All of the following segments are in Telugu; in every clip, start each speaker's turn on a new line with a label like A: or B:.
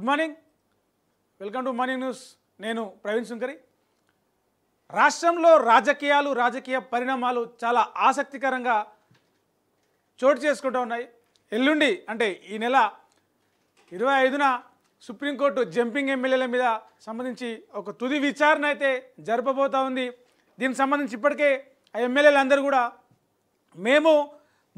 A: Good morning, welcome to morning news. నేను ప్రవీణ్ శంకరి. రాష్ట్రంలో రాజకీయ పరిణామాలు చాలా ఆసక్తికరంగా చోటు చేసుకుంటూ ఉన్నాయి. ఎల్లుండి అంటే ఈ నెల 25న సుప్రీంకోర్టు జంపింగ్ ఎమ్మెల్యేల మీద సంబంధించి ఒక తుది విచారణ అయితే జరపబోతూ ఉంది. దీనికి సంబంధించి ఇప్పటికే ఆ ఎమ్మెల్యేలందరూ కూడా మేము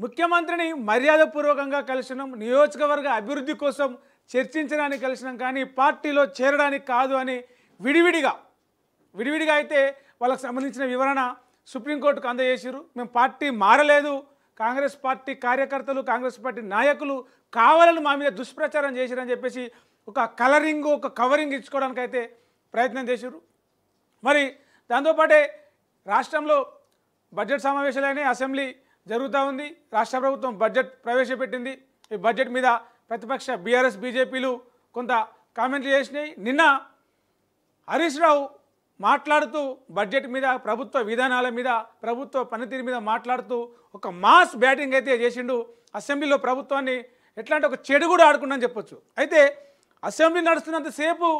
A: ముఖ్యమంత్రిని మర్యాదపూర్వకంగా కలిసినాం, నియోజకవర్గ అభివృద్ధి కోసం చర్చించడానికి కలిసినాం, కానీ పార్టీలో చేరడానికి కాదు అని విడివిడిగా అయితే వాళ్ళకు సంబంధించిన వివరణ సుప్రీంకోర్టుకు అందజేసారు. మేము పార్టీ మారలేదు, కాంగ్రెస్ పార్టీ కార్యకర్తలు కాంగ్రెస్ పార్టీ నాయకులు కావాలని మా మీద దుష్ప్రచారం చేశారని చెప్పేసి ఒక కవరింగ్ ఇచ్చుకోవడానికి అయితే ప్రయత్నం చేశారు. మరి దాంతోపాటే రాష్ట్రంలో బడ్జెట్ సమావేశాలనే అసెంబ్లీ జరుగుతూ ఉంది. రాష్ట్ర ప్రభుత్వం బడ్జెట్ ప్రవేశపెట్టింది. ఈ బడ్జెట్ మీద ప్రతిపక్ష బీఆర్ఎస్ బీజేపీలు కొంత కామెంట్లు చేసినాయి. నిన్న హరీష్ రావు మాట్లాడుతూ బడ్జెట్ మీద, ప్రభుత్వ విధానాల మీద, ప్రభుత్వ పనితీరు మీద మాట్లాడుతూ ఒక మాస్ బ్యాటింగ్ అయితే చేసిండు. అసెంబ్లీలో ప్రభుత్వాన్ని ఎట్లా అంటే ఒక చెడు కూడా ఆడుకుందని చెప్పొచ్చు. అయితే అసెంబ్లీ నడుస్తున్నంతసేపు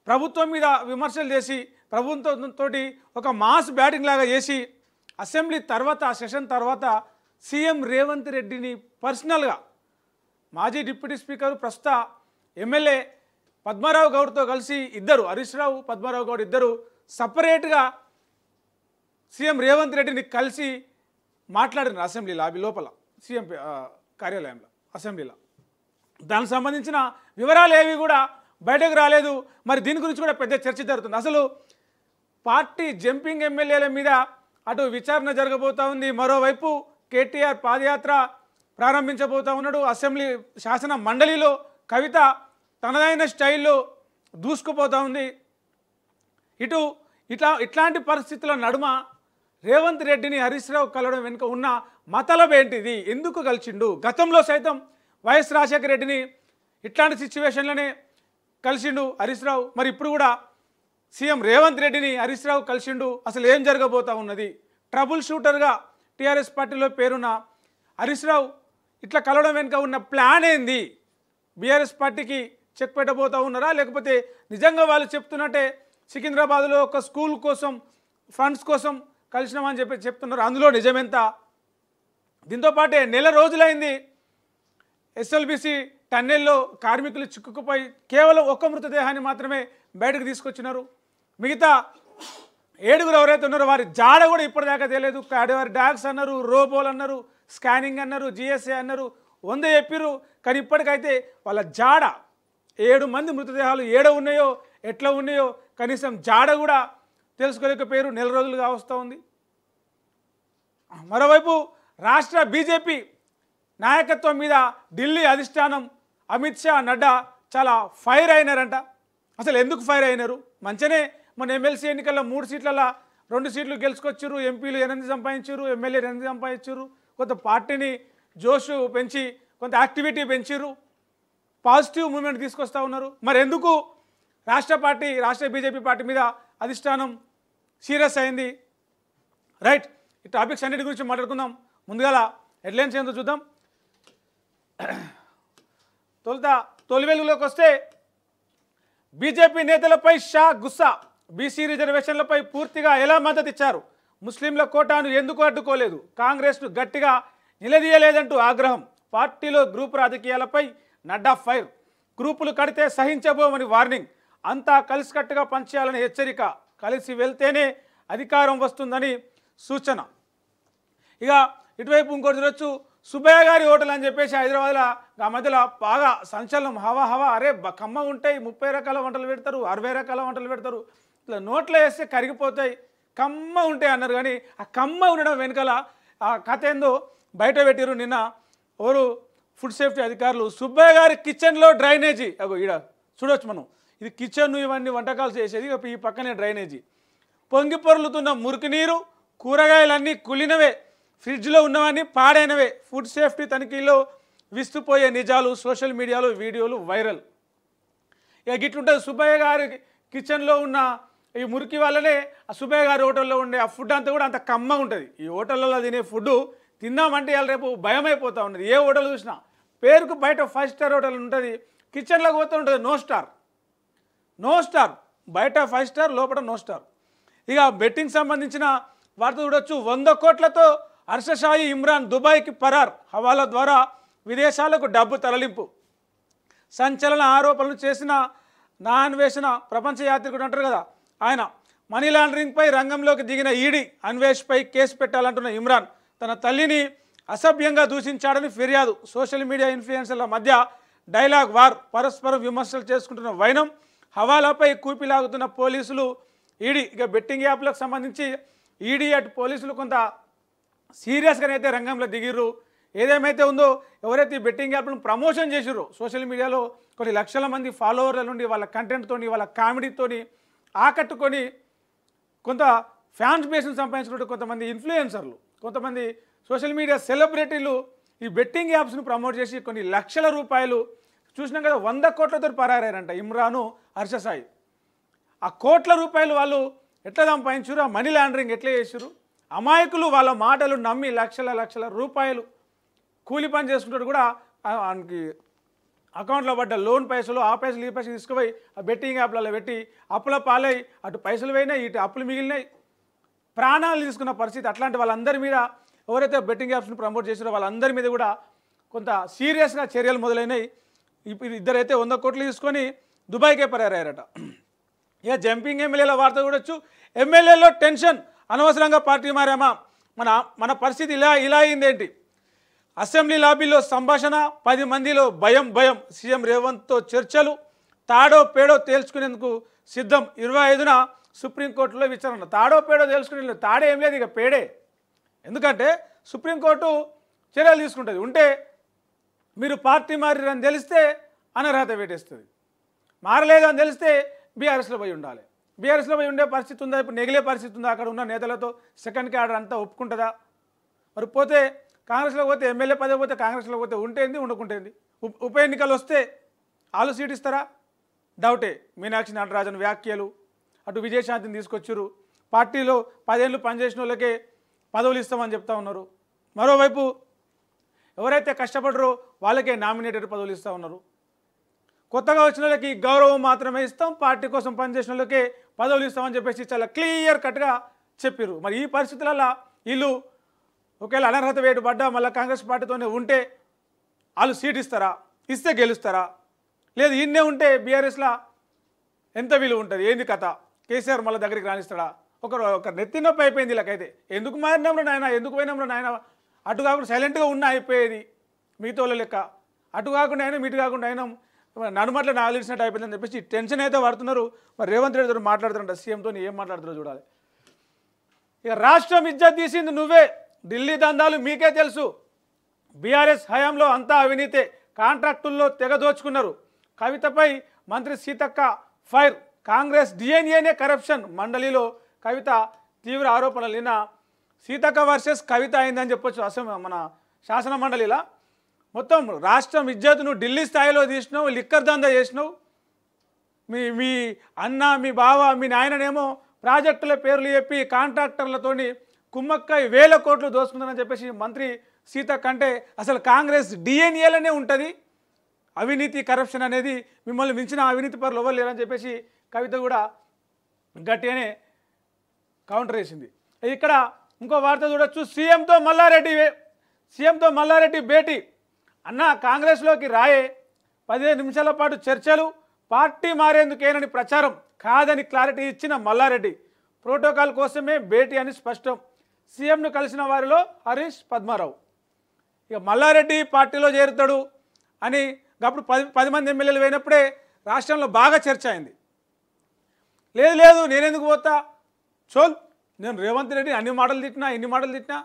A: ప్రభుత్వం మీద విమర్శలు చేసి ప్రభుత్వంతో ఒక మాస్ బ్యాటింగ్ లాగా చేసి అసెంబ్లీ తర్వాత, ఆ సెషన్ తర్వాత సీఎం రేవంత్ రెడ్డిని పర్సనల్గా మాజీ డిప్యూటీ స్పీకర్ ప్రస్తుత ఎమ్మెల్యే పద్మారావు గౌడ్తో కలిసి ఇద్దరు, హరీష్ రావు పద్మారావు గౌడ్ ఇద్దరు సపరేట్గా సీఎం రేవంత్ రెడ్డిని కలిసి మాట్లాడినారు అసెంబ్లీ లాబీ లోపల, సీఎం కార్యాలయంలో, అసెంబ్లీలో. దానికి సంబంధించిన వివరాలు ఏవి కూడా బయటకు రాలేదు. మరి దీని గురించి కూడా పెద్ద చర్చ జరుగుతుంది. అసలు పార్టీ జంపింగ్ ఎమ్మెల్యేల మీద అటు విచారణ జరగబోతూ ఉంది, మరోవైపు కేటీఆర్ పాదయాత్ర ప్రారంభించబోతూ ఉన్నాడు. అసెంబ్లీ శాసన మండలిలో కవిత తనదైన స్టైల్లో దూసుకుపోతూ ఉంది. ఇట్లాంటి పరిస్థితుల నడుమ రేవంత్ రెడ్డిని హరీష్ రావు కలవడం వెనుక ఉన్న మతలబ్ ఏంటిది, ఎందుకు కలిసిండు? గతంలో సైతం వైఎస్ రాజశేఖర రెడ్డిని ఇట్లాంటి సిచ్యువేషన్లోనే కలిసిండు హరీష్ రావు. మరి ఇప్పుడు కూడా సీఎం రేవంత్ రెడ్డిని హరీష్ రావు కలిసిండు. అసలు ఏం జరగబోతూ ఉన్నది? ట్రబుల్ షూటర్గా టీఆర్ఎస్ పార్టీలో పేరున్న హరీష్ రావు ఇట్లా కలవడం వెనుక ఉన్న ప్లాన్ ఏంది? బీఆర్ఎస్ పార్టీకి చెక్ పెట్టబోతూ ఉన్నారా, లేకపోతే నిజంగా వాళ్ళు చెప్తున్నట్టే సికింద్రాబాద్లో ఒక స్కూల్ కోసం ఫండ్స్ కోసం కలిసినామని చెప్తున్నారు? అందులో నిజమెంత? దీంతోపాటే నెల రోజులైంది ఎస్ఎల్బీసీ టన్నెల్లో కార్మికులు చిక్కుకుపోయి కేవలం ఒక మృతదేహాన్ని మాత్రమే బయటకు తీసుకొచ్చినారు. మిగతా 7 ఎవరైతే ఉన్నారో వారి జాడ కూడా ఇప్పటిదాకా తెలియదు. వారి డాగ్స్ అన్నారు, రోబోలు అన్నారు, స్కానింగ్ అన్నారు, జిఎస్ఏ అన్నారు, 100 చెప్పిరు. కానీ ఇప్పటికైతే వాళ్ళ జాడ 7 మంది మృతదేహాలు ఏడ ఉన్నాయో, ఎట్లా ఉన్నాయో కనీసం జాడ కూడా తెలుసుకోలేకపోయారు. నెల రోజులుగా వస్తూ ఉంది. మరోవైపు రాష్ట్ర బీజేపీ నాయకత్వం మీద ఢిల్లీ అధిష్టానం అమిత్ షా, నడ్డా చాలా ఫైర్ అయినారంట. అసలు ఎందుకు ఫైర్ అయినారు? మంచిగానే మన ఎమ్మెల్సీ ఎన్నికల్లో 3 సీట్లలో 2 సీట్లు గెలుచుకొచ్చారు, ఎంపీలు 8 సంపాదించారు, ఎమ్మెల్యేలు 8 సంపాదించారు, కొంత పార్టీని జోషు పెంచి కొంత యాక్టివిటీ పెంచారు, పాజిటివ్ మూమెంట్ తీసుకొస్తూ ఉన్నారు. మరి ఎందుకు రాష్ట్ర బీజేపీ పార్టీ మీద అధిష్టానం సీరియస్ అయింది? రైట్, ఈ టాపిక్స్ అన్నిటి గురించి మాట్లాడుకుందాం. ముందుగా హెడ్లైన్స్ ఏందో చూద్దాం. తొలి వెలుగులోకి వస్తే బీజేపీ నేతలపై షా గుస్సా. బీసీ రిజర్వేషన్లపై పూర్తిగా ఎలా మద్దతు ఇచ్చారు? ముస్లింల కోటాను ఎందుకు అడ్డుకోలేదు? కాంగ్రెస్ను గట్టిగా నిలదీయలేదంటూ ఆగ్రహం. పార్టీలో గ్రూపు రాజకీయాలపై నడ్డా ఫైర్. గ్రూపులు కడితే సహించబోమని వార్నింగ్. అంతా కలిసికట్టుగా పనిచేయాలని హెచ్చరిక. కలిసి వెళ్తేనే అధికారం వస్తుందని సూచన. ఇక ఇటువైపు ఇంకోటి చూడొచ్చు, సుబ్బయ్య గారి హోటల్ అని చెప్పేసి హైదరాబాద్లో ఆ మధ్యలో బాగా సంచలనం, హవా. అరే కమ్మ ఉంటాయి, 30 రకాల వంటలు పెడతారు, 60 రకాల వంటలు పెడతారు, ఇట్లా నోట్లో వేస్తే కరిగిపోతాయి, కమ్మ ఉంటాయి అన్నారు. కానీ ఆ కమ్మ ఉండడం వెనకాల ఆ కథ ఏందో బయట పెట్టారు. నిన్న ఎవరు ఫుడ్ సేఫ్టీ అధికారులు సుబ్బయ్య గారి కిచెన్లో డ్రైనేజీ, అగో ఈడ చూడవచ్చు మనం, ఇది కిచెన్, ఇవన్నీ వంటకాలు చేసేది, ఈ పక్కనే డ్రైనేజీ, పొంగి పొర్లుతున్న మురికి నీరు, కూరగాయలన్నీ కులినవే, ఫ్రిడ్జ్లో ఉన్నవన్నీ పాడైనవే. ఫుడ్ సేఫ్టీ తనిఖీలో విస్తుపోయే నిజాలు సోషల్ మీడియాలో వీడియోలు వైరల్. ఇక గిట్లుంటుంది సుబ్బయ్య గారి కిచెన్లో ఉన్న ఈ మురికి వల్లనే ఆ సుబ్బయ్య గారి హోటల్లో ఉండే ఆ ఫుడ్ అంతా కూడా అంత కమ్మగా ఉంటుంది. ఈ హోటళ్ళలో తినే ఫుడ్ తిందామంటే ఇవాళ రేపు భయం అయిపోతూ ఉన్నది. ఏ హోటల్ చూసినా పేరుకు బయట 5 స్టార్ హోటల్ ఉంటుంది, కిచెన్లోకి పోతూ ఉంటుంది నో స్టార్ బయట 5 స్టార్ లోపల నో స్టార్. ఇక బెట్టింగ్ సంబంధించిన వార్త చూడొచ్చు. 100 కోట్లతో అర్షషాయి ఇమ్రాన్ దుబాయ్కి పరార్, హవాలా ద్వారా విదేశాలకు డబ్బు తరలింపు. సంచలన ఆరోపణలు చేసిన అన్వేషణ ప్రపంచ యాత్రికుడు అంటారు కదా ఆయన. మనీ లాండరింగ్పై రంగంలోకి దిగిన ఈడీ, అన్వేష్పై కేసు పెట్టాలంటున్న ఇమ్రాన్ తన తల్లిని అసభ్యంగా దూషించాడని ఫిర్యాదు. సోషల్ మీడియా ఇన్ఫ్లుయెన్సర్ల మధ్య డైలాగ్ వార్, పరస్పరం విమర్శలు చేసుకుంటున్న వైనం, హవాలాపై కూపిలాగుతున్న పోలీసులు, ఈడీ. ఇక బెట్టింగ్ యాప్లకు సంబంధించి ఈడీ అటు పోలీసులు కొంత సీరియస్గానైతే రంగంలో దిగిర్రు. ఏదేమైతే ఉందో ఎవరైతే ఈ బెట్టింగ్ యాప్లను ప్రమోషన్ చేసిర్రో సోషల్ మీడియాలో కొన్ని లక్షల మంది ఫాలోవర్ల నుండి వాళ్ళ కంటెంట్తోని వాళ్ళ కామెడీతోని ఆకట్టుకొని కొంత ఫ్యాన్స్ బేస్ని సంపాదించినట్టు కొంతమంది ఇన్ఫ్లుయెన్సర్లు, కొంతమంది సోషల్ మీడియా సెలబ్రిటీలు ఈ బెట్టింగ్ యాప్స్ను ప్రమోట్ చేసి కొన్ని లక్షల రూపాయలు చూసినాం కదా, 100 కోట్లతో పరారారంట ఇమ్రాను హర్షసాయి. ఆ కోట్ల రూపాయలు వాళ్ళు ఎట్లా సంపాదించారు, ఆ మనీ లాండరింగ్ ఎట్లా చేసారు, అమాయకులు వాళ్ళ మాటలు నమ్మి లక్షల రూపాయలు కూలి పని చేసుకుంటాడు కూడా ఆయనకి అకౌంట్లో పడ్డ లోన్ పైసలు ఆ పైసలు ఈ పైసలు తీసుకుపోయి ఆ బెట్టింగ్ యాప్లలో పెట్టి అప్పుల పాలై అటు పైసలు పోయినాయి ఇటు అప్పులు మిగిలినాయి, ప్రాణాలు తీసుకున్న పరిస్థితి. అట్లాంటి వాళ్ళందరి మీద ఎవరైతే బెట్టింగ్ యాప్స్ని ప్రమోట్ చేసారో వాళ్ళందరి మీద కూడా కొంత సీరియస్గా చర్యలు మొదలైనాయి. ఇప్పుడు ఇద్దరైతే 100 కోట్లు తీసుకొని దుబాయ్కే పరారయ్యారట. ఇక జంపింగ్ ఎమ్మెల్యేల వార్త చూడొచ్చు. ఎమ్మెల్యేలో టెన్షన్, అనవసరంగా పార్టీ మారామా, మన పరిస్థితి ఇలా అయిందేంటి. అసెంబ్లీ లాబీలో సంభాషణ, 10 మందిలో భయం. సీఎం రేవంత్తో చర్చలు, తాడో పేడో తేల్చుకునేందుకు సిద్ధం. 25న సుప్రీంకోర్టులో విచారణ. తాడో పేడో తేల్చుకునే తాడే ఏం లేదు, ఇక పేడే. ఎందుకంటే సుప్రీంకోర్టు చర్యలు తీసుకుంటుంది. ఉంటే మీరు పార్టీ మారిరని తెలిస్తే అనర్హత వేటేస్తుంది, మారలేదు అని తెలిస్తే బీఆర్ఎస్లో పోయి ఉండాలి. బీఆర్ఎస్లో పోయి ఉండే పరిస్థితి ఉందా, ఇప్పుడు నెగిలే పరిస్థితి ఉందా, అక్కడ ఉన్న నేతలతో సెకండ్ క్యాడర్ అంతా ఒప్పుకుంటుందా. మరి పోతే కాంగ్రెస్లో పోతే ఎమ్మెల్యే పదవి పోతే కాంగ్రెస్లో పోతే ఉంటేంది ఉండకుంటేంది. ఉప ఎన్నికలు వస్తే వాళ్ళు సీట్ ఇస్తారా, డౌటే. మీనాక్షి నటరాజన్ వ్యాఖ్యలు, అటు విజయశాంతిని తీసుకొచ్చారు. పార్టీలో 10 ఏళ్ళు పనిచేసిన వాళ్ళకే పదవులు ఇస్తామని చెప్తా ఉన్నారు. మరోవైపు ఎవరైతే కష్టపడరో వాళ్ళకే నామినేటెడ్ పదవులు ఇస్తూ ఉన్నారు. కొత్తగా వచ్చిన వాళ్ళకి గౌరవం మాత్రమే ఇస్తాం, పార్టీ కోసం పనిచేసిన వాళ్ళకే పదవులు ఇస్తామని చెప్పేసి చాలా క్లియర్ కట్గా చెప్పారు. మరి ఈ పరిస్థితులలో వీళ్ళు ఒకవేళ అనర్హత వేటు పడ్డా మళ్ళీ కాంగ్రెస్ పార్టీతోనే ఉంటే వాళ్ళు సీట్ ఇస్తారా, ఇస్తే గెలుస్తారా, లేదు ఈయన్నే ఉంటే బీఆర్ఎస్లో ఎంత విలువ ఉంటుంది, ఏంది కథ, కేసీఆర్ మళ్ళీ దగ్గరికి రాణిస్తాడా. ఒక నెత్తి నొప్పి అయిపోయింది వీళ్ళకైతే. ఎందుకు మారినాంలో నాయన, ఎందుకు పోయినాంలో నాయన, అటు కాకుండా సైలెంట్గా ఉన్న అయిపోయేది మిగతా వాళ్ళ లెక్క. అటు కాకుండా అయినా ఇటు కాకుండా అయినా నడుమట్ల నాలిసినట్టు అయిపోయిందని చెప్పేసి టెన్షన్ అయితే పడుతున్నారు. మరి రేవంత్ రెడ్డితో మాట్లాడుతున్నట్టు సీఎంతో ఏం మాట్లాడుతారో చూడాలి. ఇక రాష్ట్రం ఇజ్జత్ తీసింది నువ్వే, ఢిల్లీ దందాలు మీకే తెలుసు. బీఆర్ఎస్ హయాంలో అంతా అవినీతే, కాంట్రాక్టుల్లో తెగ దోచుకున్నారు. కవితపై మంత్రి సీతక్క ఫైర్, కాంగ్రెస్ డిఎన్ఏనే కరప్షన్. మండలిలో కవిత తీవ్ర ఆరోపణలు. నిన్న సీతక్క వర్సెస్ కవిత అయిందని చెప్పొచ్చు. మన శాసన మండలిలా మొత్తం రాష్ట్రం ఇజ్జత్తును ఢిల్లీ స్థాయిలో తీసినావు, లిక్కర్ దందా చేసినావు. మీ అన్న, మీ బావ, మీ నాయననేమో ప్రాజెక్టుల పేర్లు చెప్పి కాంట్రాక్టర్లతోని కుమ్మక్కై 1000 కోట్లు దోసుకుందని చెప్పేసి మంత్రి సీతక్క అంటే అసలు కాంగ్రెస్ డిఎన్ఏలోనే ఉంటుంది అవినీతి, కరప్షన్ అనేది. మిమ్మల్ని మించిన అవినీతి పరులు ఎవరు లేరని చెప్పేసి కవిత కూడా గట్టిగానే కౌంటర్ వేసింది. ఇక్కడ ఇంకో వార్త చూడొచ్చు. సీఎంతో మల్లారెడ్డి భేటీ. అన్న కాంగ్రెస్లోకి రాయే, 15 నిమిషాల పాటు చర్చలు, పార్టీ మారేందుకేనని ప్రచారం. కాదని క్లారిటీ ఇచ్చిన మల్లారెడ్డి. ప్రోటోకాల్ కోసమే భేటీ అని స్పష్టం. సీఎంను కలిసిన వారిలో హరీష్, పద్మారావు. ఇక మల్లారెడ్డి పార్టీలో చేరుతాడు అని అప్పుడు 10 మంది ఎమ్మెల్యేలు పోయినప్పుడే రాష్ట్రంలో బాగా చర్చ అయింది. లేదు నేనెందుకు పోతా, నేను రేవంత్ రెడ్డి ఇన్ని మాటలు తిట్టినా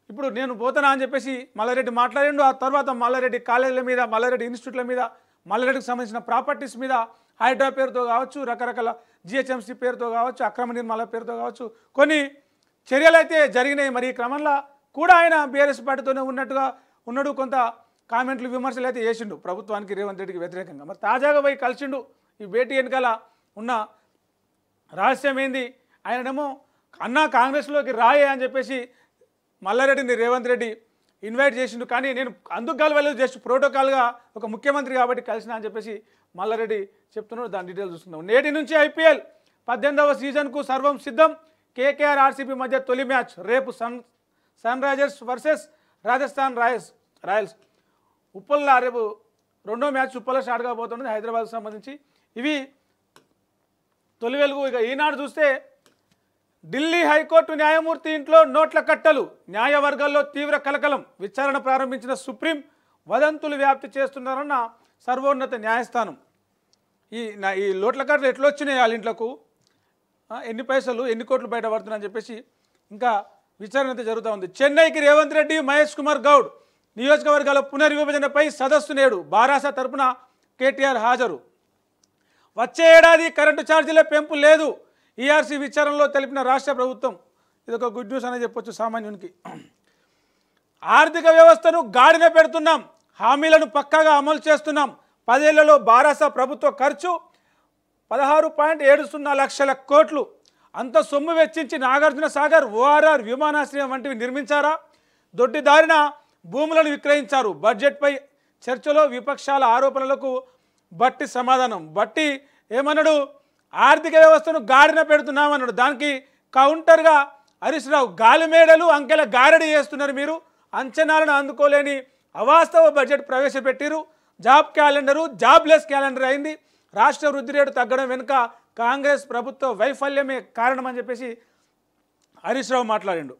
A: ఇప్పుడు నేను పోతానా అని చెప్పేసి మల్లారెడ్డి మాట్లాడిండు. ఆ తర్వాత మల్లారెడ్డి కాలేజీల మీద, మల్లారెడ్డి ఇన్స్టిట్యూట్ల మీద, మల్లారెడ్డికి సంబంధించిన ప్రాపర్టీస్ మీద హైడ్రా పేరుతో కావచ్చు, రకరకాల జిహెచ్ఎంసీ పేరుతో కావచ్చు, అక్రమ నిర్మాణాల పేరుతో కావచ్చు కొన్ని చర్యలు అయితే జరిగినాయి. మరి ఈ క్రమంలో కూడా ఆయన బీఆర్ఎస్ పార్టీతోనే ఉన్నాడు. కొంత కామెంట్లు, విమర్శలు అయితే చేసిండు ప్రభుత్వానికి, రేవంత్ రెడ్డికి వ్యతిరేకంగా. మరి తాజాగా పోయి కలిసిండు. ఈ భేటీ వెనకాల ఉన్న రహస్యం ఏంది? ఆయననేమో అన్నా కాంగ్రెస్లోకి రాయే అని చెప్పేసి మల్లారెడ్డిని రేవంత్ రెడ్డి ఇన్వైట్ చేసిండు, కానీ నేను అందుకు కలవలేదు, జస్ట్ ప్రోటోకాల్గా ఒక ముఖ్యమంత్రి కాబట్టి కలిసిన అని చెప్పేసి మల్లారెడ్డి చెప్తున్నాడు. దాని డీటెయిల్స్ చూస్తున్నాం. నేటి నుంచి ఐపీఎల్ 18వ సీజన్కు సర్వం సిద్ధం. కేకేఆర్ ఆర్సీబీ మధ్య తొలి మ్యాచ్ రేపు sunrisers versus Rajasthan royals. ఉప్పల్లో రేపు రెండో మ్యాచ్ ఉప్పల్లో స్టార్ట్ కాబోతుంది హైదరాబాద్కు సంబంధించి. ఇవి తొలి వెలుగు. ఇక ఈనాడు చూస్తే ఢిల్లీ హైకోర్టు న్యాయమూర్తి ఇంట్లో నోట్ల కట్టలు, న్యాయవర్గాల్లో తీవ్ర కలకలం, విచారణ ప్రారంభించిన సుప్రీం, వదంతులు వ్యాప్తి చేస్తున్నారన్న సర్వోన్నత న్యాయస్థానం. ఈ నోట్ల కట్టలు ఎట్లా వచ్చినాయి వాళ్ళ ఇంట్లోకు, ఎన్ని పైసలు ఎన్ని కోట్లు బయటపడుతున్నాయని చెప్పేసి ఇంకా విచారణ అయితే జరుగుతూ ఉంది. చెన్నైకి రేవంత్ రెడ్డి, మహేష్ కుమార్ గౌడ్ నియోజకవర్గాల పునర్విభజనపై సదస్సు నేడు. బారాస తరపున కేటీఆర్ హాజరు. వచ్చే ఏడాది కరెంటు ఛార్జీల పెంపు లేదు, ఈఆర్సీ విచారణలో తెలిపిన రాష్ట్ర ప్రభుత్వం. ఇదొక గుడ్ న్యూస్ అనేది చెప్పొచ్చు సామాన్యునికి. ఆర్థిక వ్యవస్థను గాడిన పెడుతున్నాం, హామీలను పక్కాగా అమలు చేస్తున్నాం. 10 ఏళ్లలో బారాస ప్రభుత్వ ఖర్చు 16.70 లక్షల కోట్లు. అంత సొమ్ము వెచ్చించి నాగార్జున సాగర్, ఓఆర్ఆర్ విమానాశ్రయం వంటివి నిర్మించారా? దొడ్డిదారిన భూములను విక్రయించారు. బడ్జెట్పై చర్చలో విపక్షాల ఆరోపణలకు బట్టి సమాధానం. బట్టి ఏమన్నాడు? ఆర్థిక వ్యవస్థను గాడిన పెడుతున్నామన్నాడు. దానికి కౌంటర్గా హరీష్ రావు, గాలిమేడలు అంకెల గారడి చేస్తున్నారు మీరు, అంచనాలను అందుకోలేని అవాస్తవ బడ్జెట్ ప్రవేశపెట్టిరు, జాబ్ క్యాలెండరు జాబ్లెస్ క్యాలెండర్ అయింది, రాష్ట్ర వృద్ధి రేటు తగ్గడం వెనుక కాంగ్రెస్ ప్రభుత్వ వైఫల్యమే కారణమని చెప్పేసి హరీష్ రావు మాట్లాడిండు.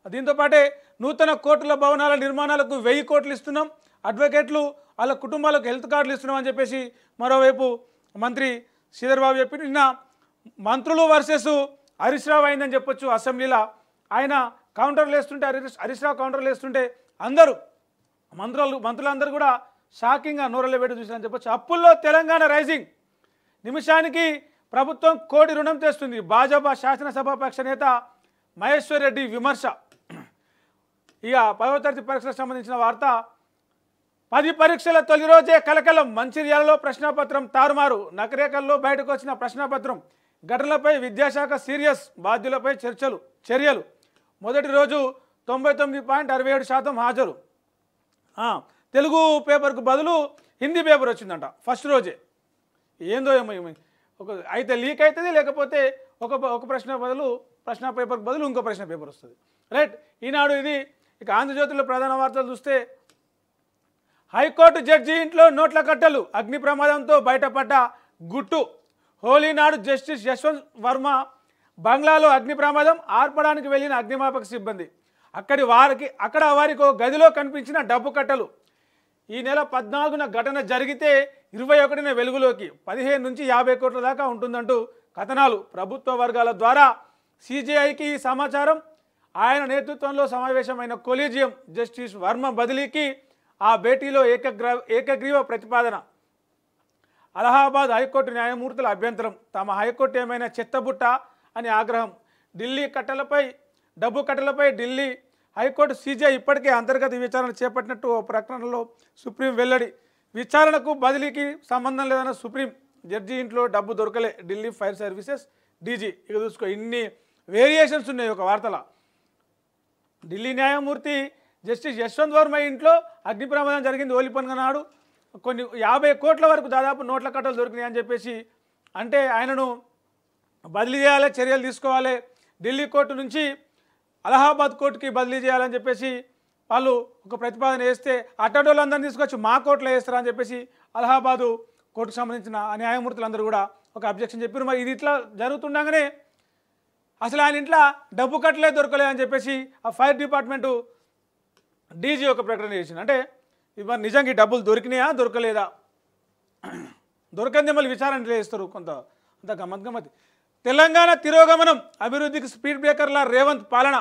A: దీంతోపాటే నూతన కోర్టుల భవనాల నిర్మాణాలకు 1000 కోట్లు ఇస్తున్నాం, అడ్వకేట్లు వాళ్ళ కుటుంబాలకు హెల్త్ కార్డులు ఇస్తున్నాం అని చెప్పేసి మరోవైపు మంత్రి శ్రీధర్ బాబు చెప్పి, నిన్న మంత్రులు వర్సెస్ హరీష్ రావు అయిందని చెప్పొచ్చు అసెంబ్లీలో. ఆయన కౌంటర్లు వేస్తుంటే, హరీష్ రావు కౌంటర్లు వేస్తుంటే అందరూ మంత్రులందరూ కూడా షాకింగ్గా నోరల్లో పెట్టి చూసారని చెప్పొచ్చు. అప్పుల్లో తెలంగాణ రైజింగ్, నిమిషానికి ప్రభుత్వం 1 కోటి రుణం తెస్తుంది. భాజపా శాసనసభాపక్ష నేత మహేశ్వర్ రెడ్డి విమర్శ. ఇక 10వ తరగతి పరీక్షలకు సంబంధించిన వార్త. 10 పరీక్షల తొలి రోజే కలకలం, మంచిర్యాలలో ప్రశ్నాపత్రం తారుమారు, నకరేకల్లో బయటకు వచ్చిన ప్రశ్నాపత్రం. ఘటనలపై విద్యాశాఖ సీరియస్, బాధ్యులపై చర్యలు. మొదటి రోజు 99.67% హాజరు. తెలుగు పేపర్కు బదులు హిందీ పేపర్ వచ్చిందంట ఫస్ట్ రోజే. ఏందో ఏమో అయితే లీక్ అవుతుంది, లేకపోతే ఒక ప్రశ్న పేపర్కి బదులు ఇంకో ప్రశ్న పేపర్ వస్తుంది. రైట్, ఈనాడు ఇది. ఇక ఆంధ్రజ్యోతిలో ప్రధాన వార్తలు చూస్తే, హైకోర్టు జడ్జి ఇంట్లో నోట్ల కట్టలు, అగ్ని ప్రమాదంతో బయటపడ్డ గుట్టు. హోలీ నాడు జస్టిస్ యశ్వంత్ వర్మ బంగ్లాలో అగ్ని ప్రమాదం, ఆర్పడానికి వెళ్ళిన అగ్నిమాపక సిబ్బంది. అక్కడ వారికి ఒక గదిలో కనిపించిన డబ్బు కట్టలు. ఈ నెల 14న ఘటన జరిగితే 21న వెలుగులోకి. 15 నుంచి 50 కోట్ల దాకా ఉంటుందంటూ కథనాలు. ప్రభుత్వ వర్గాల ద్వారా సిజేఐకి ఈ సమాచారం. ఆయన నేతృత్వంలో సమావేశమైన కొలీజియం జస్టిస్ వర్మ బదిలీకి ఆ భేటీలో ఏకగ్రీవ ప్రతిపాదన. అలహాబాద్ హైకోర్టు న్యాయమూర్తుల అభ్యంతరం. తమ హైకోర్టు ఏమైనా చెత్తబుట్ట అని ఆగ్రహం. డబ్బు కట్టలపై ఢిల్లీ హైకోర్టు సీజీఐ ఇప్పటికే అంతర్గత విచారణ చేపట్టినట్టు ఓ ప్రకటనలో సుప్రీం వెల్లడి. విచారణకు బదిలీకి సంబంధం లేదన్న సుప్రీం. జడ్జి ఇంట్లో డబ్బు దొరకలే, ఢిల్లీ ఫైర్ సర్వీసెస్ డీజీ. ఇక చూసుకో, ఇన్ని వేరియేషన్స్ ఉన్నాయి ఒక వార్తలో. ఢిల్లీ న్యాయమూర్తి జస్టిస్ యశ్వంత్ వర్మ ఇంట్లో అగ్ని ప్రమాదం జరిగింది హోలీ పండుగ నాడు. కొన్ని 50 కోట్ల వరకు దాదాపు నోట్ల కట్టలు దొరికినాయి అని చెప్పేసి అంటే ఆయనను బదిలీ చేయాలి, చర్యలు తీసుకోవాలి. ఢిల్లీ కోర్టు నుంచి అలహాబాద్ కోర్టుకి బదిలీ చేయాలని చెప్పేసి వాళ్ళు ఒక ప్రతిపాదన వేస్తే, అట్టడోళ్ళందరినీ తీసుకొచ్చి మా కోర్టులో వేస్తారా అని చెప్పేసి అలహాబాదు కోర్టుకు సంబంధించిన న్యాయమూర్తులందరూ కూడా ఒక అబ్జెక్షన్ చెప్పారు. మరి ఇది ఇట్లా జరుగుతుండగానే అసలు ఆయన ఇంట్లో డబ్బు కట్టలే దొరకలే అని చెప్పేసి ఆ ఫైర్ డిపార్ట్మెంటు డీజీ ఒక ప్రకటన చేసింది. అంటే మరి నిజంగా ఈ డబ్బులు దొరికినాయా దొరకలేదా, దొరకంది మళ్ళీ విచారణ చేస్తారు. అంత గమ్మత్. తెలంగాణ తిరోగమనం, అభివృద్ధికి స్పీడ్ బ్రేకర్ల రేవంత్ పాలన.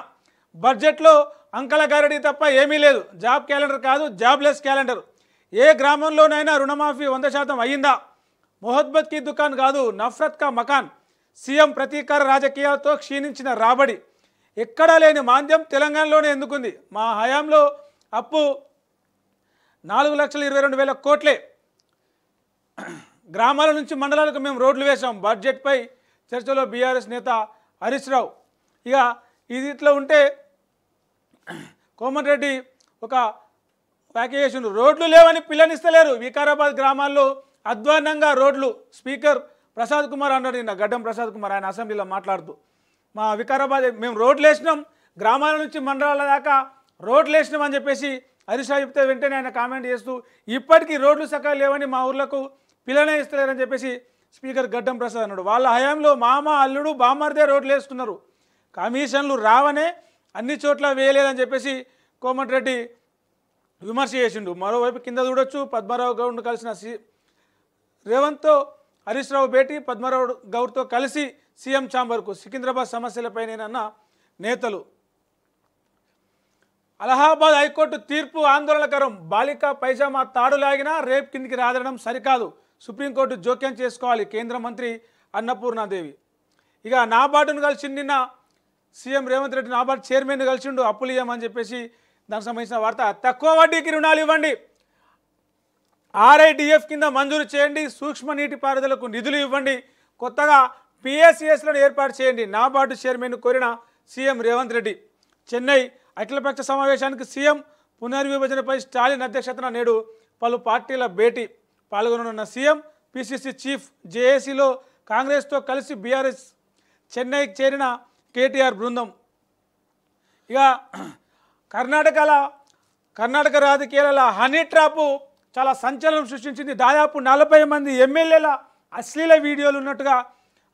A: బడ్జెట్లో అంకల గారడీ తప్ప ఏమీ లేదు. జాబ్ క్యాలెండర్ కాదు, జాబ్లెస్ క్యాలెండర్. ఏ గ్రామంలోనైనా రుణమాఫీ 100% అయ్యిందా? మొహబ్బత్ కి దుకాన్ కాదు, నఫ్రత్ కా మకాన్. సీఎం ప్రతీకార రాజకీయాలతో క్షీణించిన రాబడి. ఎక్కడా లేని మాంద్యం తెలంగాణలోనే ఎందుకుంది? మా హయాంలో అప్పు 4,22,000 కోట్లే. గ్రామాల నుంచి మండలాలకు మేము రోడ్లు వేసాం. బడ్జెట్పై చర్చలో బీఆర్ఎస్ నేత హరీష్ రావు. ఇక ఇది ఇట్లా ఉంటే కోమటిరెడ్డి ఒక వ్యాఖ్య చేసిండు. రోడ్లు లేవని పిల్లనిస్తలేరు, వికారాబాద్ గ్రామాల్లో అధ్వాన్నంగా రోడ్లు. స్పీకర్ ప్రసాద్ కుమార్ అన్నాడు నిన్న, గడ్డం ప్రసాద్ కుమార్, ఆయన అసెంబ్లీలో మాట్లాడుతూ మా వికారాబాద్ మేము రోడ్లు వేసినాం, గ్రామాల నుంచి మండలాల దాకా రోడ్లు వేసినాం అని చెప్పేసి హరీష్ రావు చెప్తే వెంటనే ఆయన కామెంట్ చేస్తూ ఇప్పటికీ రోడ్లు సకాలు లేవని మా ఊర్లకు పిల్లనే ఇస్తలేరని చెప్పేసి స్పీకర్ గడ్డం ప్రసాద్ అన్నాడు. వాళ్ళ హయాంలో మామ అల్లుడు బామ్మర్దే రోడ్లు వేస్తున్నారు, కమిషన్లు రావనే అన్ని చోట్ల వేయలేదని చెప్పేసి కోమటిరెడ్డి విమర్శ చేసిండు. మరోవైపు కింద చూడొచ్చు, పద్మారావు గౌడ్ను కలిసిన రేవంత్తో హరీష్ రావు భేటీ, పద్మారావు గౌడ్తో కలిసి సీఎం ఛాంబర్కు, సికింద్రాబాద్ సమస్యలపైనేనన్న నేతలు. అలహాబాద్ హైకోర్టు తీర్పు ఆందోళనకరం, బాలిక పైజామా తాడు లాగినా రేప్ కిందికి రాదడం సరికాదు, సుప్రీంకోర్టు జోక్యం చేసుకోవాలి, కేంద్ర మంత్రి అన్నపూర్ణాదేవి. ఇక నాబార్డును కలిసి నిన్న సీఎం రేవంత్ రెడ్డి నాబార్డు చైర్మన్ కలిసిండు, అప్పులు ఇవ్వమని చెప్పేసి దానికి సంబంధించిన వార్త. తక్కువ వడ్డీకి రుణాలు ఇవ్వండి, RIDF కింద మంజూరు చేయండి, సూక్ష్మ నీటిపారుదలకు నిధులు ఇవ్వండి, కొత్తగా PSCSలను ఏర్పాటు చేయండి, నాబార్డు చైర్మన్ కోరిన సీఎం రేవంత్ రెడ్డి. చెన్నై అఖిలపక్ష సమావేశానికి సీఎం పునర్విభజనపై స్టాలిన్ అధ్యక్షతన నేడు పలు పార్టీల భేటీ. పాల్గొననున్న సీఎం, PCC చీఫ్, జేఏసీలో కాంగ్రెస్తో కలిసి బీఆర్ఎస్ చెన్నైకి చేరిన కేటీఆర్ బృందం. ఇక కర్ణాటక రాజకీయాల హనీ ట్రాప్ చాలా సంచలనం సృష్టించింది. దాదాపు 40 మంది ఎమ్మెల్యేల అశ్లీల వీడియోలు ఉన్నట్టుగా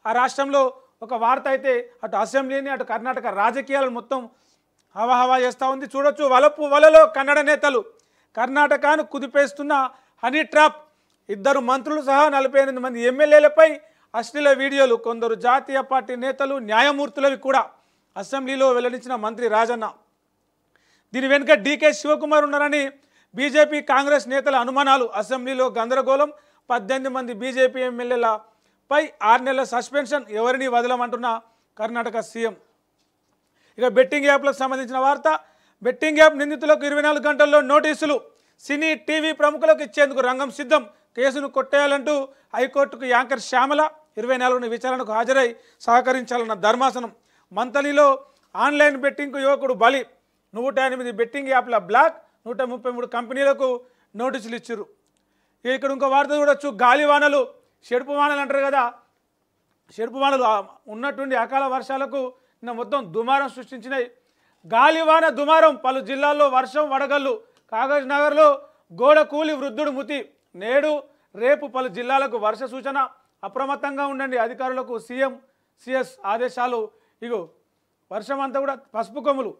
A: ఆ రాష్ట్రంలో ఒక వార్త అయితే అటు అసెంబ్లీని అటు కర్ణాటక రాజకీయాలను మొత్తం హవాహవా చేస్తూ ఉంది. చూడొచ్చు, వలలో కన్నడ నేతలు, కర్ణాటకను కుదిపేస్తున్న హనీ ట్రాప్. 2 మంత్రులు సహా 48 మంది ఎమ్మెల్యేలపై అశ్లీల వీడియోలు, కొందరు జాతీయ పార్టీ నేతలు, న్యాయమూర్తులవి కూడా. అసెంబ్లీలో వెల్లడించిన మంత్రి రాజన్న. దీని వెనుక DK శివకుమార్ ఉన్నారని బీజేపీ కాంగ్రెస్ నేతల అనుమానాలు. అసెంబ్లీలో గందరగోళం, 18 మంది బీజేపీ ఎమ్మెల్యేలపై 6 నెలల సస్పెన్షన్, ఎవరిని వదలమంటున్న కర్ణాటక సీఎం. ఇక బెట్టింగ్ యాప్లకు సంబంధించిన వార్త. బెట్టింగ్ యాప్ నిందితులకు 24 గంటల్లో నోటీసులు, సినీ టీవీ ప్రముఖులకు ఇచ్చేందుకు రంగం సిద్ధం, కేసును కొట్టేయాలంటూ హైకోర్టుకు యాంకర్ శ్యామల 24న విచారణకు హాజరై సహకరించాలన్న ధర్మాసనం. మంతలిలో ఆన్లైన్ బెట్టింగ్కు యువకుడు బలి, 108 బెట్టింగ్ యాప్ల బ్లాక్, 133 కంపెనీలకు నోటీసులు ఇచ్చారు. ఇక్కడ ఇంకో వార్త చూడొచ్చు, గాలివానలు, షెడుపు వానలు అంటారు కదా, షెడుపు వానలు ఉన్నటువంటి అకాల వర్షాలకు నిన్న మొత్తం దుమారం సృష్టించినాయి. గాలివాన దుమారం, పలు జిల్లాల్లో వర్షం వడగళ్ళు. కాగజ్ నగర్లో గోడ కూలి వృద్ధుడు మృతి. నేడు రేపు పలు జిల్లాలకు వర్ష సూచన, అప్రమత్తంగా ఉండండి అధికారులకు CS ఆదేశాలు. ఇగో వర్షం అంతా కూడా పసుపు కొమ్ములు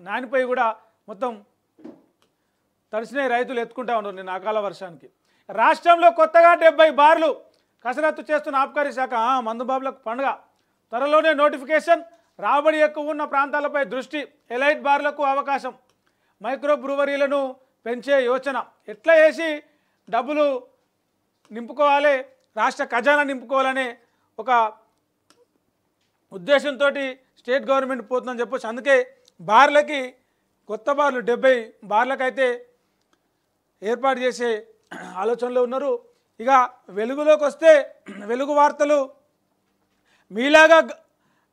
A: నానిపై కూడా మొత్తం తడిసినాయి, రైతులు ఎత్తుకుంటా ఉన్నారు నిన్న అకాల వర్షానికి. రాష్ట్రంలో కొత్తగా 70 బార్లు కసరత్తు చేస్తున్న ఆబ్కారీ శాఖ. మందుబాబులకు పండుగ, త్వరలోనే నోటిఫికేషన్, రాబడి ఎక్కువ ఉన్న ప్రాంతాలపై దృష్టి, ఎలైట్ బార్లకు అవకాశం, మైక్రో బ్రూవరీలను పెంచే యోచన. ఎట్లా చేసి డబ్బులు నింపుకోవాలి, రాష్ట్ర ఖజానా నింపుకోవాలనే ఒక ఉద్దేశంతో స్టేట్ గవర్నమెంట్ పోతుందని చెప్పొచ్చు. అందుకే బార్లకి కొత్త బార్లు 70 బార్లకైతే ఏర్పాటు చేసే ఆలోచనలో ఉన్నారు. ఇక వెలుగులోకి వస్తే వెలుగు వార్తలు.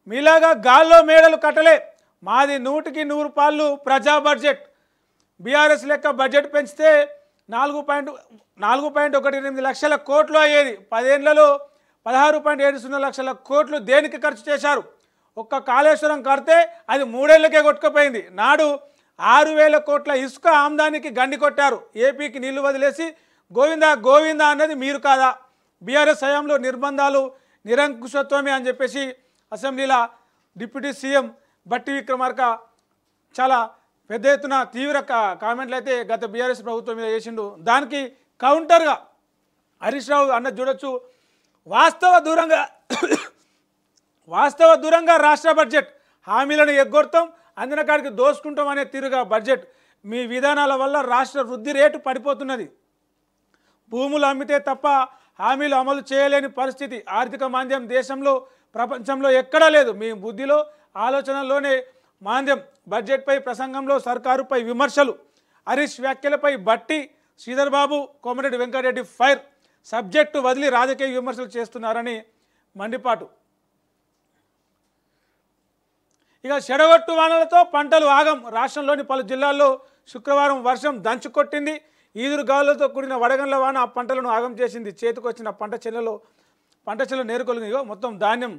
A: మీలాగా గాల్లో మేడలు కట్టలే, మాది 100కి 100 పాళ్ళు ప్రజా బడ్జెట్. బీఆర్ఎస్ లెక్క బడ్జెట్ పెంచితే 4.18 లక్షల కోట్లు అయ్యేది. 10 ఏళ్లలో 16.70 లక్షల కోట్లు దేనికి ఖర్చు చేశారు? ఒక్క కాళేశ్వరం కడితే అది 3 ఏళ్లకే కొట్టుకుపోయింది. నాడు 6,000 కోట్ల ఇసుక ఆమ్దానికి గండి కొట్టారు. ఏపీకి నీళ్లు వదిలేసి గోవిందా అన్నది మీరు కాదా? బీఆర్ఎస్ హయాంలో నిర్బంధాలు నిరంకుశత్వమే అని చెప్పేసి అసెంబ్లీలో డిప్యూటీ సీఎం బట్టి విక్రమార్క చాలా పెద్ద ఎత్తున తీవ్ర కామెంట్లు అయితే గత బీఆర్ఎస్ ప్రభుత్వం మీద చేసిండు. దానికి కౌంటర్గా హరీష్ రావు అన్నది చూడొచ్చు, వాస్తవ దూరంగా రాష్ట్ర బడ్జెట్, హామీలను ఎగ్గొడతాం, అందిన కాడికి దోసుకుంటాం అనే తీరుగా బడ్జెట్. మీ విధానాల వల్ల రాష్ట్ర వృద్ధి రేటు పడిపోతున్నది. భూములు అమ్మితే తప్ప హామీలు అమలు చేయలేని పరిస్థితి. ఆర్థిక మాంద్యం దేశంలో ప్రపంచంలో ఎక్కడా లేదు. మీ బుద్ధిలో ఆలోచనలోనే మాంద్యం. బడ్జెట్పై ప్రసంగంలో సర్కారుపై విమర్శలు. హరీష్ వ్యాఖ్యలపై బట్టి, శ్రీధర్ బాబు, కోమటిరెడ్డి వెంకటరెడ్డి ఫైర్. సబ్జెక్టు వదిలి రాజకీయ విమర్శలు చేస్తున్నారని మండిపాటు. ఇక చెడగొట్టు వానలతో పంటలు ఆగం. రాష్ట్రంలోని పలు జిల్లాల్లో శుక్రవారం వర్షం దంచుకొట్టింది. ఈదురు గాలులతో కూడిన వడగండ్ల వాన ఆ పంటలను ఆగం చేసింది. చేతికొచ్చిన పంట చేనులో నేరుకొలిగినాయో మొత్తం ధాన్యం,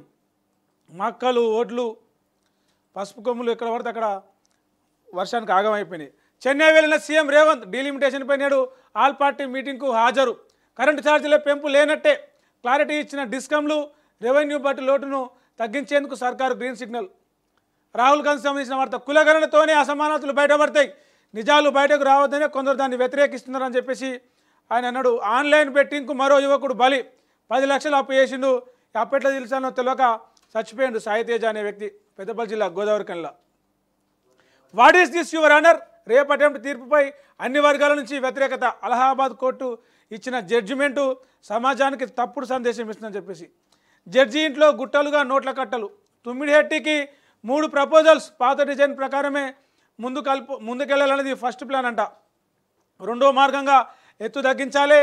A: మక్కలు, ఒడ్లు, పసుపు కొమ్ములు ఎక్కడ పడితే అక్కడ వర్షానికి ఆగమైపోయినాయి. చెన్నై వెళ్లిన సీఎం రేవంత్ డీలిమిటేషన్పై నేడు ఆల్ పార్టీ మీటింగ్కు హాజరు. కరెంటు ఛార్జీల పెంపు లేనట్టే క్లారిటీ ఇచ్చిన డిస్కంలు. రెవెన్యూ బట్టి లోటును తగ్గించేందుకు సర్కారు గ్రీన్ సిగ్నల్. రాహుల్ గాంధీ సంబంధించిన వార్త. కులగణనతోనే అసమానతలు బయటపడతాయి, నిజాలు బయటకు రావద్దనే కొందరు దాన్ని వ్యతిరేకిస్తున్నారని చెప్పేసి ఆయన అన్నాడు. ఆన్లైన్ బెట్టింగ్కు మరో యువకుడు బలి. 10 లక్షలు అప్పు చేసిండు. అప్పెట్లా తెలిసానో తెలియక చచ్చిపోయిండు సాయితేజ అనే వ్యక్తి, పెద్దపల్లి జిల్లా గోదావరి కనిలా. What is this your honour? రేపు అటెంప్ట్ తీర్పుపై అన్ని వర్గాల నుంచి వ్యతిరేకత. అలహాబాద్ కోర్టు ఇచ్చిన జడ్జిమెంటు సమాజానికి తప్పుడు సందేశం ఇస్తుందని చెప్పేసి. జడ్జి ఇంట్లో గుట్టలుగా నోట్ల కట్టలు. తుమ్మిడిహెట్టికి 3 ప్రపోజల్స్. పాత డిజైన్ ప్రకారమే ముందుకెళ్లాలనేది ఫస్ట్ ప్లాన్ అంట. రెండో మార్గంగా ఎత్తు తగ్గించాలి.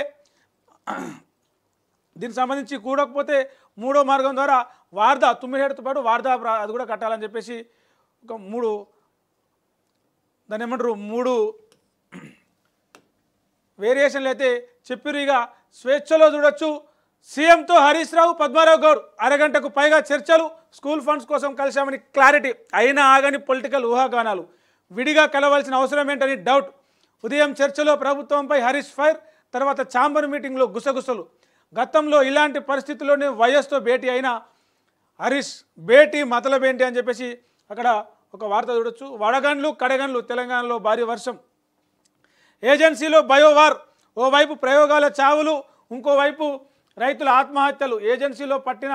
A: దీనికి సంబంధించి కూడకపోతే మూడో మార్గం ద్వారా వార్దా, తుమ్మిడిహెట్టితో పాటు వార్దా అది కూడా కట్టాలని చెప్పేసి ఒక 3 దాన్ని ఏమంటారు 3 వేరియేషన్లు అయితే చెప్పిరు. ఇక స్వేచ్ఛలో చూడొచ్చు. సీఎంతో హరీష్ రావు, పద్మారావు గౌడ్ అరగంటకు పైగా చర్చలు. స్కూల్ ఫండ్స్ కోసం కలిశామని క్లారిటీ. అయినా ఆగని పొలిటికల్ ఊహాగానాలు. విడిగా కలవాల్సిన అవసరం ఏంటని డౌట్. ఉదయం చర్చలో ప్రభుత్వంపై హరీష్ ఫైర్, తర్వాత ఛాంబర్ మీటింగ్లో గుసగుసలు. గతంలో ఇలాంటి పరిస్థితుల్లోనే వైఎస్తో భేటీ అయిన హరీష్ భేటీ మతలబేంటి అని చెప్పేసి అక్కడ ఒక వార్త చూడొచ్చు. వడగండ్లు కడగండ్లు. తెలంగాణలో భారీ వర్షం. ఏజెన్సీలో బయోవార్. ఓవైపు ప్రయోగాల చావులు, ఇంకోవైపు రైతుల ఆత్మహత్యలు. ఏజెన్సీలో పట్టిన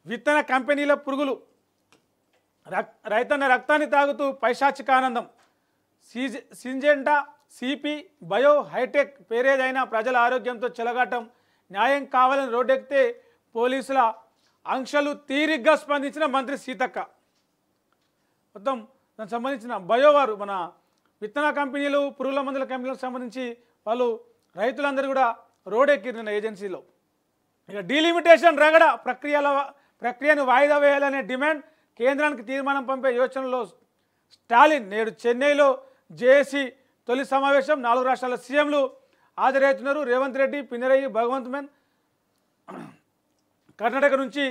A: విత్తన కంపెనీల పురుగులు. రైతన్న రక్తాన్ని తాగుతూ పైశాచికానందం. సింజెంటా, సిపి, బయో, హైటెక్ పేరేదైనా ప్రజల ఆరోగ్యంతో చెలగాటం. న్యాయం కావాలని రోడ్డెక్కితే పోలీసుల ఆంక్షలు. తీరిగ్గా స్పందించిన మంత్రి సీతక్క. మొత్తం దానికి సంబంధించిన బయోవారు, మన విత్తన కంపెనీలు, పురుగుల మందుల కంపెనీలకు సంబంధించి వాళ్ళు రైతులందరూ కూడా రోడ్డెక్కిన ఏజెన్సీలో. ఇక డీలిమిటేషన్ రగడ. ప్రక్రియను వాయిదా వేయాలనే డిమాండ్. కేంద్రానికి తీర్మానం పంపే యోచనలో స్టాలిన్. నేడు చెన్నైలో జేఏసీ తొలి సమావేశం. 4 రాష్ట్రాల సీఎంలు హాజరవుతున్నారు. రేవంత్ రెడ్డి, పినరయి, భగవంత్ మెన్. కర్ణాటక నుంచి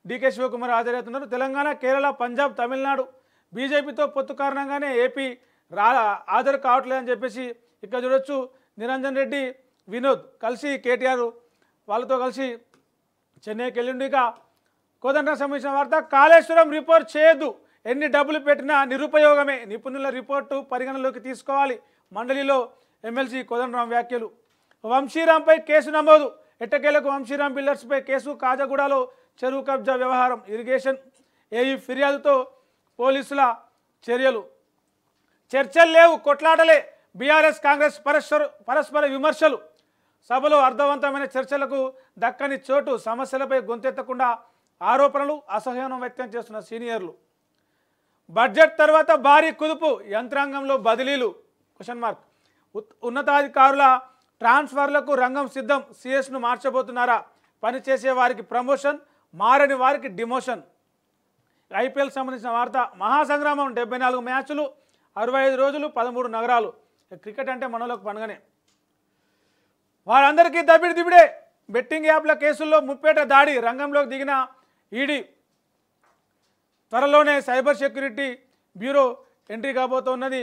A: డీకే శివకుమార్ హాజరవుతున్నారు. తెలంగాణ, కేరళ, పంజాబ్, తమిళనాడు బీజేపీతో పొత్తు కారణంగానే ఏపీ హాజరు కావట్లేదని చెప్పేసి ఇక్కడ చూడొచ్చు. నిరంజన్ రెడ్డి, వినోద్ కలిసి కేటీఆర్ వాళ్ళతో కలిసి చెన్నైకి వెళ్ళిండు. ఇక కోదండకు సంబంధించిన వార్త. కాళేశ్వరం రిపోర్ట్ చేయొద్దు, ఎన్ని డబ్బులు పెట్టినా నిరుపయోగమే. నిపుణుల రిపోర్టు పరిగణలోకి తీసుకోవాలి. మండలిలో ఎమ్మెల్సీ కోదండరాం వ్యాఖ్యలు. వంశీరాంపై కేసు నమోదు. ఎట్టకేలకు వంశీరాం బిల్డర్స్పై కేసు. కాజగూడలో చెరువు కబ్జా వ్యవహారం. ఇరిగేషన్ ఏఈ ఫిర్యాదుతో పోలీసుల చర్యలు. చర్చలు లేవు, కొట్లాటలే. బీఆర్ఎస్ కాంగ్రెస్ పరస్పర విమర్శలు. సభలో అర్థవంతమైన చర్చలకు దక్కని చోటు. సమస్యలపై గొంతెత్తకుండా ఆరోపణలు, అసహనం వ్యక్తం చేస్తున్న సీనియర్లు. బడ్జెట్ తర్వాత భారీ కుదుపు. యంత్రాంగంలో బదిలీలు? ఉన్నతాధికారుల ట్రాన్స్ఫర్లకు రంగం సిద్ధం. సిఎస్ను మార్చబోతున్నారా? పనిచేసే వారికి ప్రమోషన్, మారని వారికి డిమోషన్. ఐపీఎల్ సంబంధించిన వార్త. మహాసంగ్రామం. 74 మ్యాచ్లు, 65 రోజులు, 13 నగరాలు. క్రికెట్ అంటే మనలోకి పండుగనే. వారందరికీ దబిడిదిబిడే. బెట్టింగ్ యాప్ల కేసుల్లో ముప్పేట దాడి. రంగంలోకి దిగిన ఈడీ. త్వరలోనే సైబర్ సెక్యూరిటీ బ్యూరో ఎంట్రీ కాబోతున్నది.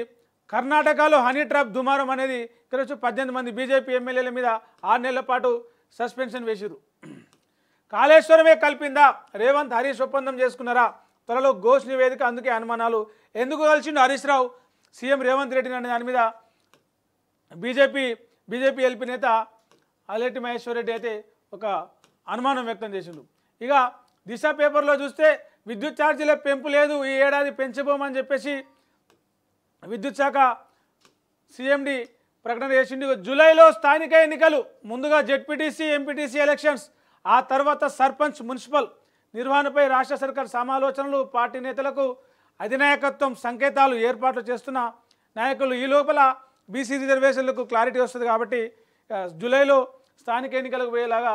A: కర్ణాటకలో హనీ ట్రాప్ దుమారం అనేది ఇక్కడ 18 మంది బీజేపీ ఎమ్మెల్యేల మీద 6 నెలల పాటు సస్పెన్షన్ వేసిరు. కాళేశ్వరమే కలిపిందా? రేవంత్, హరీష్ ఒప్పందం చేసుకున్నారా? త్వరలో ఘోష్ నివేదిక. అందుకే అనుమానాలు. ఎందుకు కలిసిండు హరీష్ రావు సీఎం రేవంత్ రెడ్డిని అనే దాని మీద బీజేపీ ఎల్పీ నేత అల్లెట్టి మహేశ్వర్ రెడ్డి అయితే ఒక అనుమానం వ్యక్తం చేసిండు. ఇక దిశ పేపర్లో చూస్తే విద్యుత్ ఛార్జీల పెంపు లేదు, ఈ ఏడాది పెంచబోమని చెప్పేసి విద్యుత్ శాఖ సీఎండి ప్రకటన చేసిండు. జూలైలో స్థానిక ఎన్నికలు. ముందుగా జెడ్పీటీసీ, ఎంపీటీసీ ఎలక్షన్స్, ఆ తర్వాత సర్పంచ్, మున్సిపల్ నిర్వహణపై రాష్ట్ర సర్కార్ సమాలోచనలు. పార్టీ నేతలకు అధినాయకత్వం సంకేతాలు. ఏర్పాట్లు చేస్తున్న నాయకులు. ఈ లోపల బీసీ రిజర్వేషన్లకు క్లారిటీ వస్తుంది కాబట్టి జూలైలో స్థానిక ఎన్నికలకు పోయేలాగా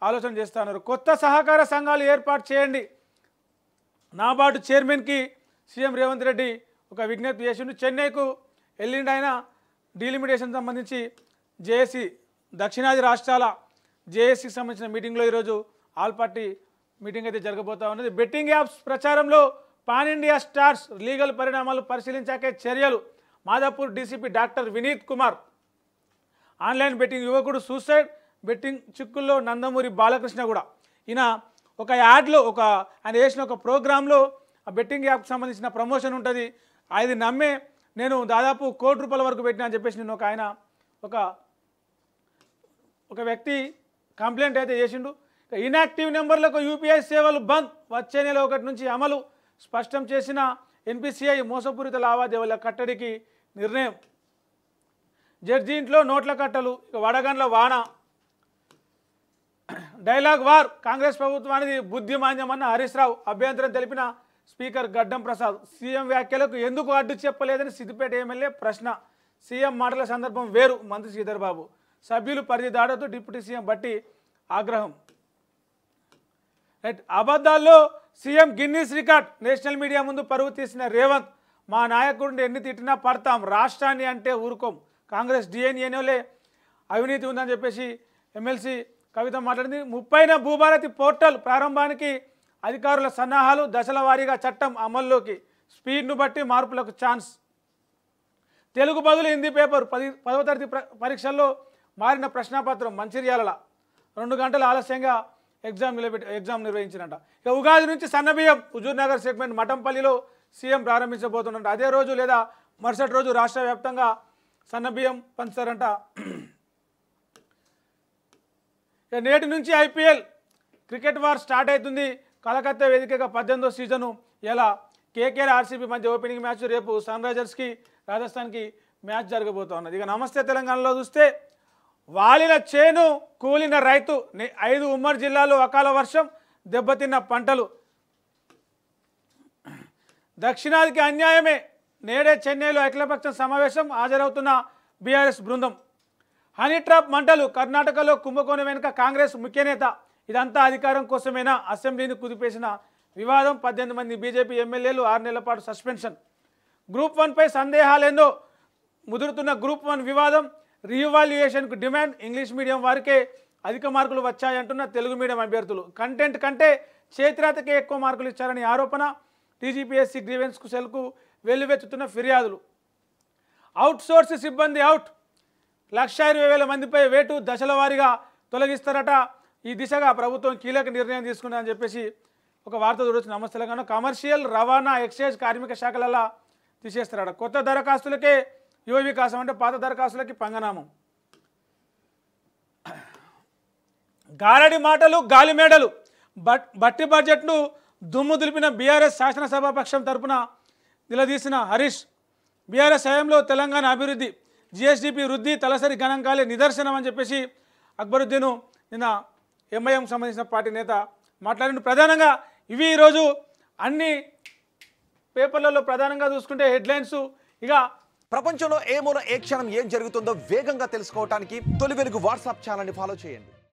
A: ఆలోచన చేస్తున్నారు. కొత్త సహకార సంఘాలు ఏర్పాటు చేయండి. నాబార్డు చైర్మన్కి సీఎం రేవంత్ రెడ్డి ఒక విజ్ఞప్తి చేసిండు. చెన్నైకు ఎల్లుండి ఆయన డీలిమిటేషన్ సంబంధించి జేఏసీ దక్షిణాది రాష్ట్రాల జేఏసీకి సంబంధించిన మీటింగ్లో ఈరోజు ఆల్ పార్టీ మీటింగ్ అయితే జరగబోతా ఉన్నది. బెట్టింగ్ యాప్స్ ప్రచారంలో పాన్ ఇండియా స్టార్స్ లీగల్ పరిణామాలు పరిశీలించాకే చర్యలు. Madhapur DCP doctor Vineeth Kumar. Online betting యువకుడు సూసైడ్, బెట్టింగ్ చిక్కుల్లో నందమూరి బాలకృష్ణ కూడా. ఈయన ఒక యాడ్లో ఆయన చేసిన ఒక ప్రోగ్రాంలో ఆ బెట్టింగ్ యాప్కి సంబంధించిన ప్రమోషన్ ఉంటుంది. అది నమ్మే నేను దాదాపు ₹1 కోటి వరకు పెట్టినా అని చెప్పేసి నేను ఒక వ్యక్తి కంప్లైంట్ అయితే చేసిండు. ఇన్యాక్టివ్ నెంబర్లకు యూపీఐ సేవలు బంద్, వచ్చే నెల 1 నుంచి అమలు స్పష్టం చేసిన ఎన్పిసిఐ. మోసపూరిత లావాదేవీల కట్టడికి నిర్ణయం. జడ్జి ఇంట్లో నోట్ల కట్టలు, వడగండ్ల వాన. డైలాగ్ వార్, కాంగ్రెస్ ప్రభుత్వానికి బుద్ధిమాన్యమన్న హరీష్ రావు. అభ్యంతరం తెలిపిన స్పీకర్ గడ్డం ప్రసాద్. సీఎం వ్యాఖ్యలకు ఎందుకు అడ్డు చెప్పలేదని సిద్దిపేట ఎమ్మెల్యే ప్రశ్న. సీఎం మాటల సందర్భం వేరు, మంత్రి శ్రీధర్ బాబు. సభ్యులు పరిధి దాడుతూ డిప్యూటీ సీఎం బట్టి ఆగ్రహం. రైట్, అబద్ధాల్లో CM Guinness record. National media ముందు పరువు తీసిన రేవంత్. మా నాయకుడిని ఎన్ని తిట్టినా పడతాం, రాష్ట్రాన్ని అంటే ఊరుకోం. కాంగ్రెస్ డిఎన్ఏలోలే అవినీతి ఉందని చెప్పేసి ఎమ్మెల్సీ కవిత మాట్లాడింది. 30న భూభారతి పోర్టల్ ప్రారంభానికి అధికారుల సన్నాహాలు. దశల వారీగా చట్టం అమల్లోకి. స్పీడ్ను బట్టి మార్పులకు ఛాన్స్. తెలుగు బదులు హిందీ పేపర్. 10వ తరగతి పరీక్షల్లో మారిన ప్రశ్నాపత్రం. మంచిర్యాల 2 గంటల ఆలస్యంగా ఎగ్జామ్ నిర్వహించినట. ఇక ఉగాది నుంచి సన్నబియ్యం హుజూర్నగర్ సెగ్మెంట్ మఠంపల్లిలో సీఎం ప్రారంభించబోతున్నట్టు. అదే రోజు లేదా మరుసటి రోజు రాష్ట్ర వ్యాప్తంగా సన్నబియ్యం పంచుతారంట. ఇక నేటి నుంచి ఐపీఎల్ క్రికెట్ వార్ స్టార్ట్ అవుతుంది. కలకత్తా వేదికగా 18వ సీజను ఎలా. కేకేఆర్ ఆర్సీబీ మధ్య ఓపెనింగ్ మ్యాచ్. రేపు సన్ రైజర్స్కి రాజస్థాన్కి మ్యాచ్ జరగబోతా ఉన్నది. ఇక నమస్తే తెలంగాణలో చూస్తే వాలిన చేను, కూలిన రైతు. 5 ఉమ్మడి జిల్లాల్లో అకాల వర్షం, దెబ్బతిన్న పంటలు. దక్షిణాదికి అన్యాయమే. నేడే చెన్నైలో అఖిలపక్షం సమావేశం. హాజరవుతున్న బీఆర్ఎస్ బృందం. హనీ ట్రాప్ మంటలు. కర్ణాటకలో కుంభకోణం వెనుక కాంగ్రెస్ ముఖ్యనేత. ఇదంతా అధికారం కోసమేనా. అసెంబ్లీని కుదిపేసిన వివాదం. 18 మంది బీజేపీ ఎమ్మెల్యేలు 6 నెలల పాటు సస్పెన్షన్. గ్రూప్ 1పై సందేహాలేందో ముదురుతున్న గ్రూప్ 1 వివాదం. రీవాల్యుయేషన్కు డిమాండ్. ఇంగ్లీష్ మీడియం వారికే అధిక మార్కులు వచ్చాయంటున్న తెలుగు మీడియం అభ్యర్థులు. కంటెంట్ కంటే చేతిరాతకే ఎక్కువ మార్కులు ఇచ్చారని ఆరోపణ. టీజీపీఎస్సీ గ్రీవెన్స్కు సెల్కు వెల్లువెత్తుతున్న ఫిర్యాదులు. అవుట్సోర్స్ సిబ్బంది అవుట్. 1,20,000 మందిపై వేటు దశల వారీగా తొలగిస్తారట. ఈ దిశగా ప్రభుత్వం కీలక నిర్ణయం తీసుకుందని చెప్పేసి ఒక వార్త చూడొచ్చు. నమస్తే తెలంగాణ. కమర్షియల్, రవాణా, ఎక్సైజ్, కార్మిక శాఖలలో తీసేస్తారట. కొత్త దరఖాస్తులకే యువ వికాసం అంటే పాత దరఖాస్తులకి పంగనామం. గారడి మాటలు, గాలిమేడలు. బట్టి బడ్జెట్ను దుమ్ము దులిపిన బీఆర్ఎస్ శాసనసభాపక్షం తరపున నిలదీసిన హరీష్. బీఆర్ఎస్ హయాంలో తెలంగాణ అభివృద్ధి, జీఎస్డీపీ వృద్ధి తలసరి గణాంకాలే నిదర్శనం అని చెప్పేసి అక్బరుద్దీన్ నిన్న ఎంఐఎం సంబంధించిన పార్టీ నేత మాట్లాడిన. ప్రధానంగా ఇవి ఈరోజు అన్ని పేపర్లలో ప్రధానంగా చూసుకుంటే హెడ్లైన్స్. ఇక
B: ప్రపంచంలో ఏ మూల ఏ క్షణం ఏం జరుగుతుందో వేగంగా తెలుసుకోవడానికి తొలి వెలుగు వాట్సాప్ ఛానల్ని ఫాలో చేయండి.